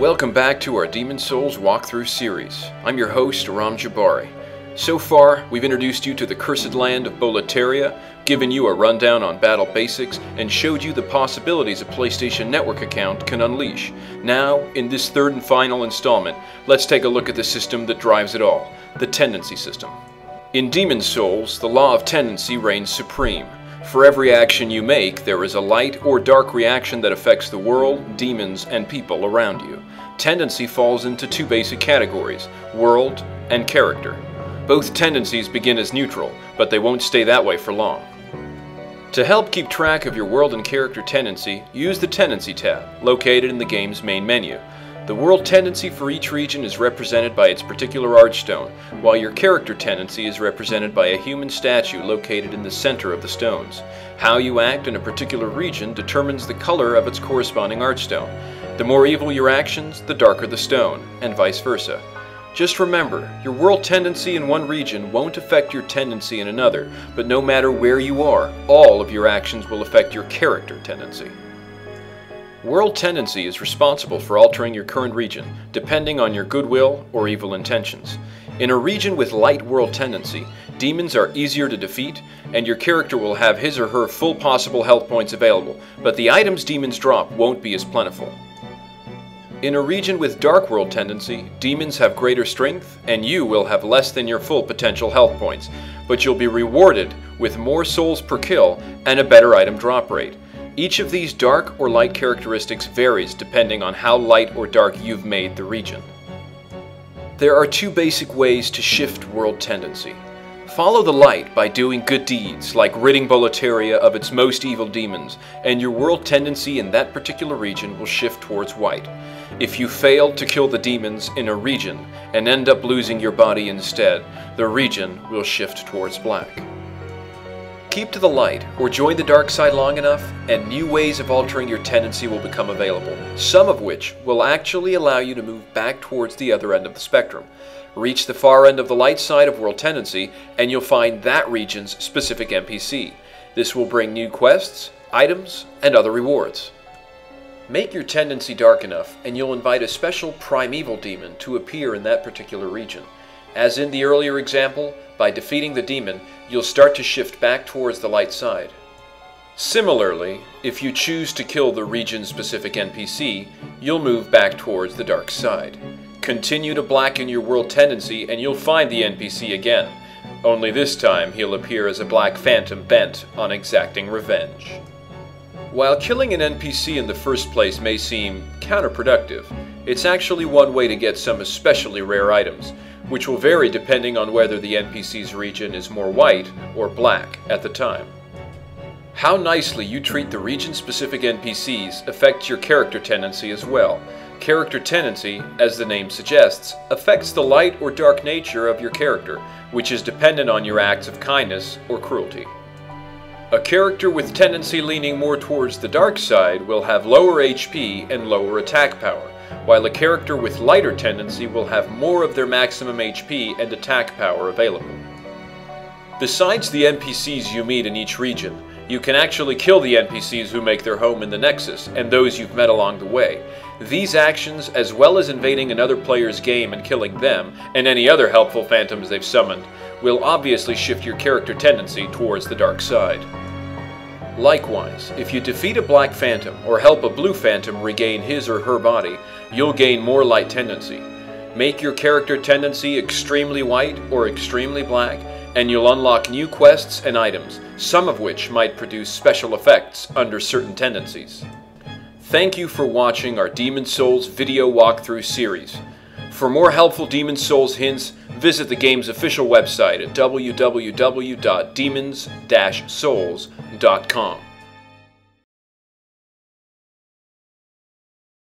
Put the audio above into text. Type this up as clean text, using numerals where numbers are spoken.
Welcome back to our Demon's Souls walkthrough series. I'm your host, Aram Jabari. So far, we've introduced you to the cursed land of Boletaria, given you a rundown on battle basics, and showed you the possibilities a PlayStation Network account can unleash. Now, in this third and final installment, let's take a look at the system that drives it all, the tendency system. In Demon's Souls, the law of tendency reigns supreme. For every action you make, there is a light or dark reaction that affects the world, demons, and people around you. Tendency falls into two basic categories, world and character. Both tendencies begin as neutral, but they won't stay that way for long. To help keep track of your world and character tendency, use the Tendency tab, located in the game's main menu. The world tendency for each region is represented by its particular archstone, while your character tendency is represented by a human statue located in the center of the stones. How you act in a particular region determines the color of its corresponding archstone. The more evil your actions, the darker the stone, and vice versa. Just remember, your world tendency in one region won't affect your tendency in another, but no matter where you are, all of your actions will affect your character tendency. World tendency is responsible for altering your current region, depending on your goodwill or evil intentions. In a region with light world tendency, demons are easier to defeat, and your character will have his or her full possible health points available, but the items demons drop won't be as plentiful. In a region with dark world tendency, demons have greater strength, and you will have less than your full potential health points, but you'll be rewarded with more souls per kill and a better item drop rate. Each of these dark or light characteristics varies depending on how light or dark you've made the region. There are two basic ways to shift world tendency. Follow the light by doing good deeds, like ridding Boletaria of its most evil demons, and your world tendency in that particular region will shift towards white. If you fail to kill the demons in a region and end up losing your body instead, the region will shift towards black. Keep to the light, or join the dark side long enough, and new ways of altering your tendency will become available, some of which will actually allow you to move back towards the other end of the spectrum. Reach the far end of the light side of world tendency, and you'll find that region's specific NPC. This will bring new quests, items, and other rewards. Make your tendency dark enough, and you'll invite a special primeval demon to appear in that particular region. As in the earlier example, by defeating the demon, you'll start to shift back towards the light side. Similarly, if you choose to kill the region-specific NPC, you'll move back towards the dark side. Continue to blacken your world tendency and you'll find the NPC again. Only this time he'll appear as a black phantom bent on exacting revenge. While killing an NPC in the first place may seem counterproductive, it's actually one way to get some especially rare items, which will vary depending on whether the NPC's region is more white or black at the time. How nicely you treat the region-specific NPCs affects your character tendency as well. Character tendency, as the name suggests, affects the light or dark nature of your character, which is dependent on your acts of kindness or cruelty. A character with tendency leaning more towards the dark side will have lower HP and lower attack power, while a character with lighter tendency will have more of their maximum HP and attack power available. Besides the NPCs you meet in each region, you can actually kill the NPCs who make their home in the Nexus and those you've met along the way. These actions, as well as invading another player's game and killing them, and any other helpful phantoms they've summoned, will obviously shift your character tendency towards the dark side. Likewise, if you defeat a black phantom or help a blue phantom regain his or her body, you'll gain more light tendency. Make your character tendency extremely white or extremely black, and you'll unlock new quests and items, some of which might produce special effects under certain tendencies. Thank you for watching our Demon's Souls video walkthrough series. For more helpful Demon's Souls hints, visit the game's official website at www.demons-souls.com.